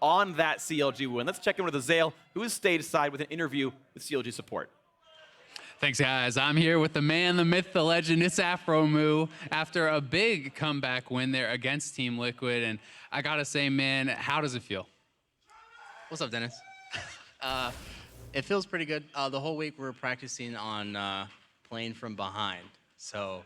on that CLG win. Let's check in with Azale, who is stateside with an interview with CLG support. Thanks, guys. I'm here with the man, the myth, the legend. It's Afro after a big comeback win there against Team Liquid. And I got to say, man, how does it feel? What's up, Dennis? It feels pretty good. The whole week we were practicing on playing from behind. So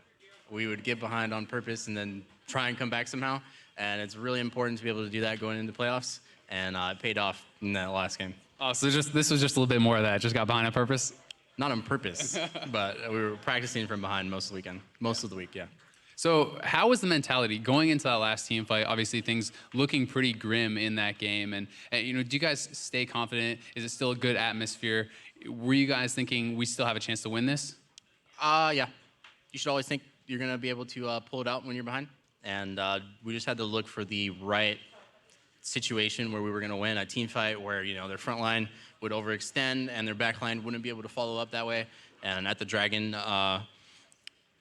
we would get behind on purpose and then try and come back somehow. And it's really important to be able to do that going into playoffs. And it paid off in that last game. Oh, so this was just a little bit more of that. Just got behind on purpose? Not on purpose, but we were practicing from behind most of the weekend, most of the week, yeah. So how was the mentality going into that last team fight? Obviously, things looking pretty grim in that game. And you know, do you guys stay confident? Is it still a good atmosphere? Were you guys thinking we still have a chance to win this? Yeah. You should always think you're going to be able to pull it out when you're behind. And we just had to look for the right situation where we were going to win a team fight where, you know, their front line would overextend and their back line wouldn't be able to follow up that way. And at the Dragon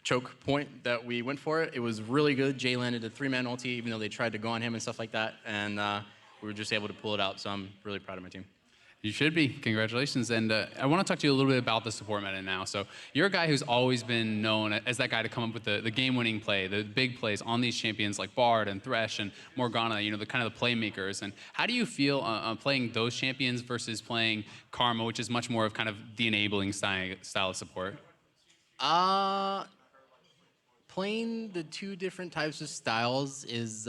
choke point that we went for it was really good. Jay landed a 3-man ulti, even though they tried to go on him and stuff like that. And we were just able to pull it out. So I'm really proud of my team. You should be. Congratulations. And I want to talk to you a little bit about the support meta now. So you're a guy who's always been known as that guy to come up with the game-winning play, the big plays on these champions like Bard and Thresh and Morgana, you know, the kind of the playmakers. And how do you feel playing those champions versus playing Karma, which is much more of kind of the enabling style of support? Playing the two different types of styles is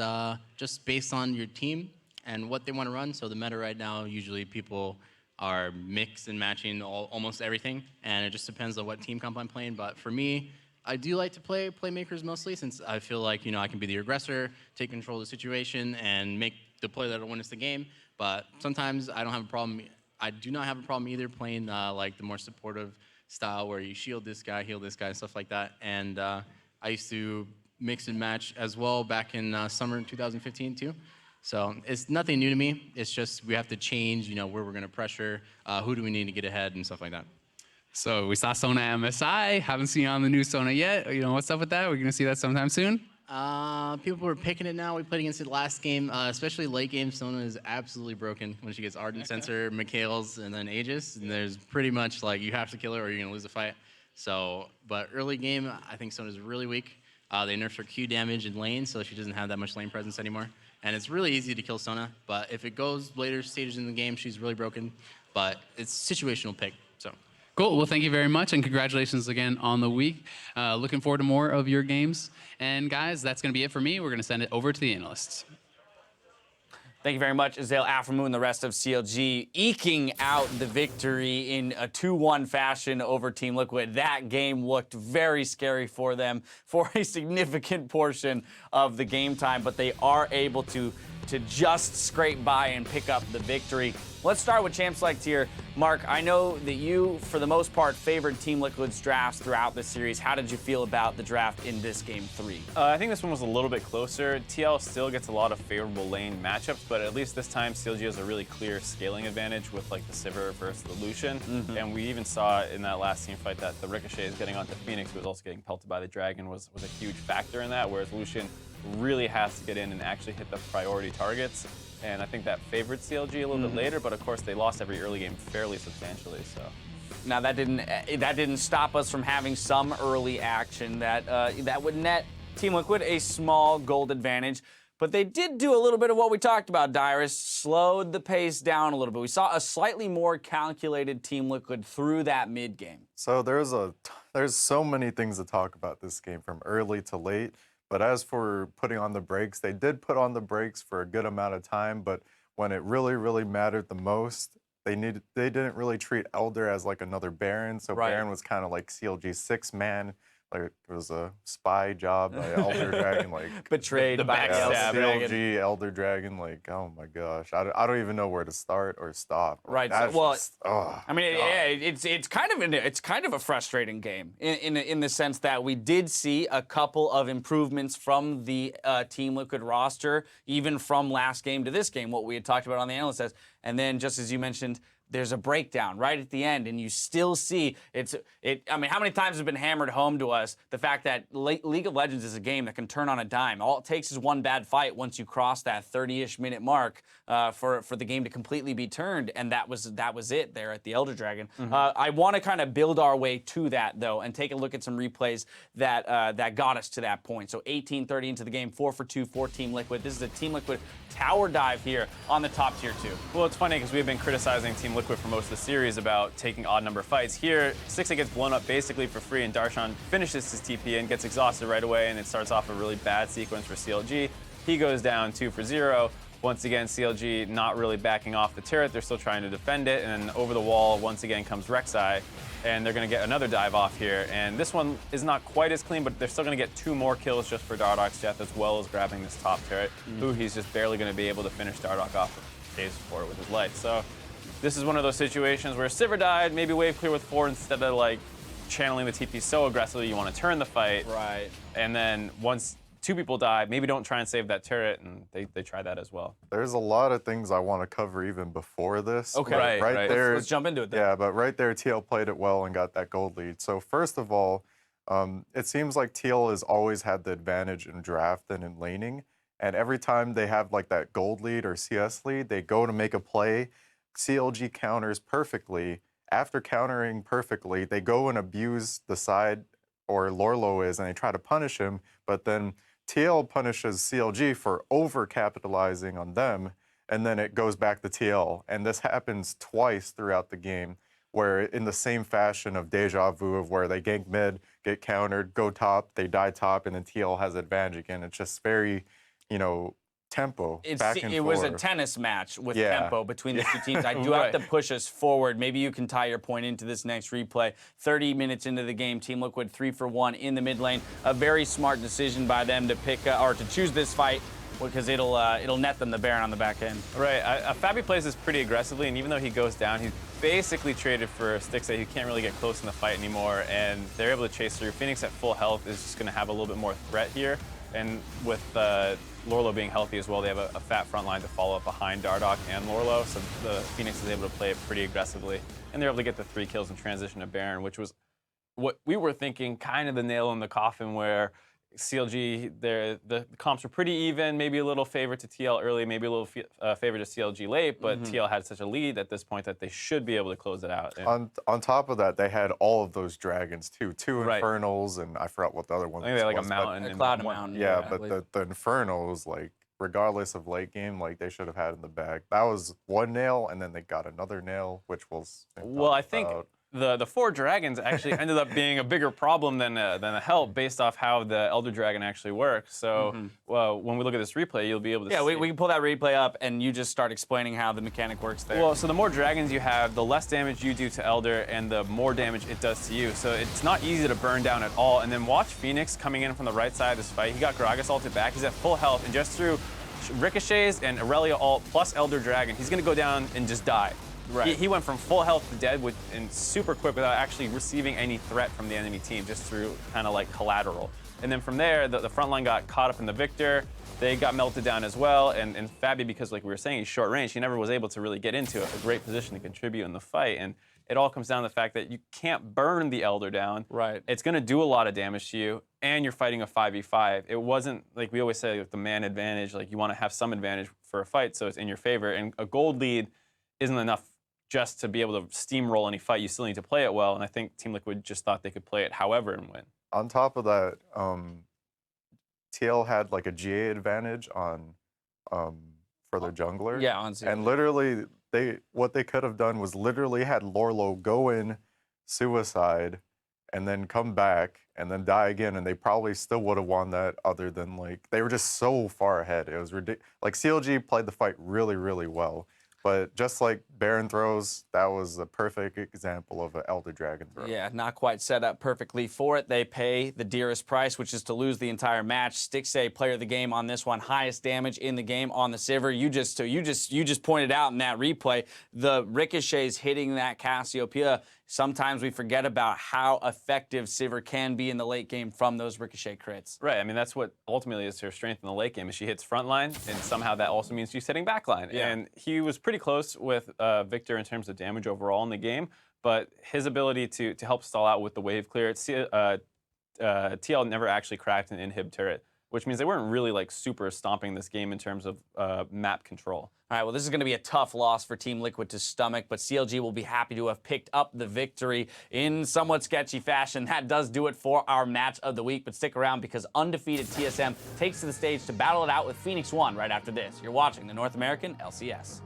just based on your team and what they want to run. So the meta right now, usually people are mix and matching almost everything, and it just depends on what team comp I'm playing. But for me, I do like to play playmakers mostly, since I feel like, you know, I can be the aggressor, take control of the situation, and make the play that'll win us the game. But sometimes I don't have a problem. I do not have a problem either playing like the more supportive style where you shield this guy, heal this guy, stuff like that. And I used to mix and match as well back in summer 2015 too. So it's nothing new to me. It's just we have to change, you know, where we're going to pressure, who do we need to get ahead and stuff like that. So we saw Sona at MSI. Haven't seen you on the new Sona yet. You know, what's up with that? We're going to see that sometime soon? People were picking it now. We played against it last game, especially late game. Sona is absolutely broken when she gets Ardent Sensor, Mikhail's, and then Aegis. And there's pretty much like you have to kill her or you're going to lose the fight. So, but early game, I think Sona's really weak. They nerfed her Q damage in lane, so she doesn't have that much lane presence anymore. And it's really easy to kill Sona, but if it goes later stages in the game, she's really broken. But it's situational pick, so. Cool. Well, thank you very much, and congratulations again on the week. Looking forward to more of your games. And guys, that's going to be it for me. We're going to send it over to the analysts. Thank you very much, Azale, Aframu, and the rest of CLG eking out the victory in a 2-1 fashion over Team Liquid. That game looked very scary for them for a significant portion of the game time, but they are able to just scrape by and pick up the victory. Let's start with Champ Select here. Mark, I know that you, for the most part, favored Team Liquid's drafts throughout this series. How did you feel about the draft in this game 3? I think this one was a little bit closer. TL still gets a lot of favorable lane matchups, but at least this time CLG has a really clear scaling advantage with like the Sivir versus the Lucian. And we even saw in that last team fight that the Ricochet is getting onto Phoenix, who was also getting pelted by the Dragon, was a huge factor in that, whereas Lucian really has to get in and actually hit the priority targets. And I think that favored CLG a little bit later, but of course they lost every early game fairly substantially. So now that didn't stop us from having some early action that would net Team Liquid a small gold advantage. But they did do a little bit of what we talked about, Dyrus, slowed the pace down a little bit. We saw a slightly more calculated Team Liquid through that mid game. So there's so many things to talk about this game from early to late. But as for putting on the brakes, they did put on the brakes for a good amount of time, but when it really, really mattered the most, they didn't really treat Elder as like another Baron. So Right. Baron was kind of like CLG's 6-man. Like it was a spy job by Elder Dragon, like Betrayed by yeah, Dragon. CLG, Elder Dragon, like oh my gosh, I don't even know where to start or stop. Like, Right. that's Well, just, oh, I mean, God. yeah, it's kind of a frustrating game in the sense that we did see a couple of improvements from the Team Liquid roster, even from last game to this game, what we had talked about on the analyst test. And then, just as you mentioned, there's a breakdown right at the end, and you still see I mean, how many times has been hammered home to us the fact that League of Legends is a game that can turn on a dime. All it takes is one bad fight once you cross that 30-ish minute mark for the game to completely be turned, and that was it there at the Elder Dragon. I want to kind of build our way to that though, and take a look at some replays that got us to that point. So 18-30 into the game, 4 for 2 for Team Liquid. This is a Team Liquid tower dive here on the top tier 2. Well, it's funny because we've been criticizing Team Liquid for most of the series about taking odd number fights. Here, Stixxay gets blown up basically for free, and Darshan finishes his TP and gets exhausted right away, and it starts off a really bad sequence for CLG. He goes down 2 for 0. Once again, CLG not really backing off the turret. They're still trying to defend it, and then over the wall, once again, comes Rek'Sai, and they're going to get another dive off here. And this one is not quite as clean, but they're still going to get 2 more kills just for Dardoch's death, as well as grabbing this top turret, who he's just barely going to be able to finish Dardoch off phase 4 with his life. So this is one of those situations where Sivir died, maybe wave clear with 4 instead of like channeling the TP so aggressively you want to turn the fight. Right. And then once 2 people die, maybe don't try and save that turret, and they try that as well. There's a lot of things I want to cover even before this. Okay. Right. There. Let's jump into it then. Yeah, but right there, TL played it well and got that gold lead. So first of all, it seems like TL has always had the advantage in draft and in laning. And every time they have like that gold lead or CS lead, they go to make a play. CLG counters perfectly. After countering perfectly, they go and abuse the side or Lorlo is, and they try to punish him. But then TL punishes CLG for over-capitalizing on them, and then it goes back to TL. And this happens twice throughout the game, where in the same fashion of deja vu of where they gank mid, get countered, go top, they die top, and then TL has advantage again. It's just very, tempo, back and It was a forth. tennis match with Yeah. tempo between the two teams. I do have to push us forward. Maybe you can tie your point into this next replay. 30 minutes into the game, Team Liquid 3 for 1 in the mid lane. A very smart decision by them to pick or to choose this fight, because it'll net them the Baron on the back end. Right. Fabi plays this pretty aggressively, and even though he goes down, he's basically traded for Stixxay, who can't really get close in the fight anymore, and they're able to chase through. Phoenix at full health is just going to have a little bit more threat here, and with Lorlo being healthy as well, they have a fat front line to follow up behind Dardoch and Lorlo, so the Phoenix is able to play it pretty aggressively, and they're able to get the 3 kills and transition to Baron, which was what we were thinking, kind of the nail in the coffin, where CLG, the comps were pretty even, maybe a little favor to TL early, maybe a little favor to CLG late, but TL had such a lead at this point that they should be able to close it out. On top of that, they had all of those dragons too. 2 Right. Infernals, and I forgot what the other one was. I think they had like a but- mountain. A and cloud and one- mountain. Yeah, I but believe. the Infernals, like, regardless of late game, like, they should have had in the bag. That was one nail, and then they got another nail, which was. Well, I think the 4 dragons actually ended up being a bigger problem than a help, based off how the Elder Dragon actually works. So well, when we look at this replay, you'll be able to Yeah, see. we can pull that replay up, and you just start explaining how the mechanic works there. Well, so the more dragons you have, the less damage you do to Elder, and the more damage it does to you. So it's not easy to burn down at all. And then watch Phoenix coming in from the right side of this fight. He got Gragas ulted back. He's at full health, and just through ricochets and Aurelia ult plus Elder Dragon, he's going to go down and just die. Right. He went from full health to dead and super quick without actually receiving any threat from the enemy team, just through kind of like collateral. And then from there, the front line got caught up in the Victor. They got melted down as well. And Fabi, because like we were saying, he's short range, he never was able to really get into a great position to contribute in the fight. And it all comes down to the fact that you can't burn the Elder down. Right. It's going to do a lot of damage to you, and you're fighting a 5v5. It wasn't, like we always say, with the man advantage, like you want to have some advantage for a fight, so it's in your favor. And a gold lead isn't enough just to be able to steamroll any fight. You still need to play it well, and I think Team Liquid just thought they could play it however and win. On top of that, TL had like a GA advantage on for their jungler. yeah, on And literally, what they could have done was literally had Lorlo go in, suicide, and then come back and then die again, and they probably still would have won that. Other than like they were just so far ahead, it was ridiculous. Like CLG played the fight really, really well. But just like Baron throws, that was a perfect example of an Elder Dragon throw. Yeah, not quite set up perfectly for it. They pay the dearest price, which is to lose the entire match. Stixxay, player of the game on this one, highest damage in the game on the Sivir. You just pointed out in that replay, the ricochets hitting that Cassiopeia sometimes we forget about how effective Sivir can be in the late game from those ricochet crits. Right. I mean, that's what ultimately is her strength in the late game. Is she hits front line, and somehow that also means she's hitting back line. Yeah. And he was pretty close with Victor in terms of damage overall in the game, but his ability to help stall out with the wave clear, TL never actually cracked an inhib turret, which means they weren't really like super stomping this game in terms of map control. All right, well, this is going to be a tough loss for Team Liquid to stomach, but CLG will be happy to have picked up the victory in somewhat sketchy fashion. That does do it for our match of the week, but stick around because undefeated TSM takes to the stage to battle it out with Phoenix One right after this. You're watching the North American LCS.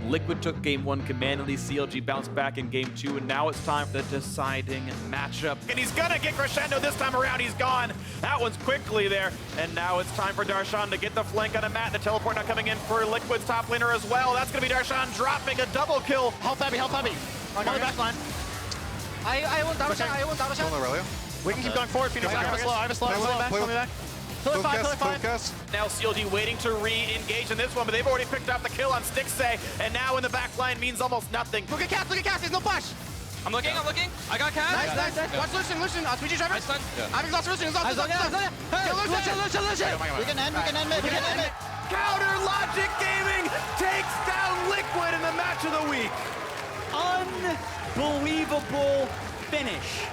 Liquid took game 1 commandingly, CLG bounced back in game 2, and now it's time for the deciding matchup. And he's gonna get crescendo this time around, he's gone. That one's quickly there, and now it's time for Darshan to get the flank on a Matt. The teleport now coming in for Liquid's top laner as well. That's gonna be Darshan dropping a double kill. Help heavy. On the back line. I want Darshan. We can keep going forward, Phoenix. I have a slow. I'm going back. Coming back. Kill it 5. Now CLG waiting to re-engage in this one, but they've already picked up the kill on Stixay, and now in the back line means almost nothing. Look at Cass, there's no flash. I'm looking. I got Cass. Nice. Watch Lucian. Switch Trevor. I've lost Lucian. Kill Lucian. We can end it. Counter Logic Gaming takes down Liquid in the match of the week. Unbelievable finish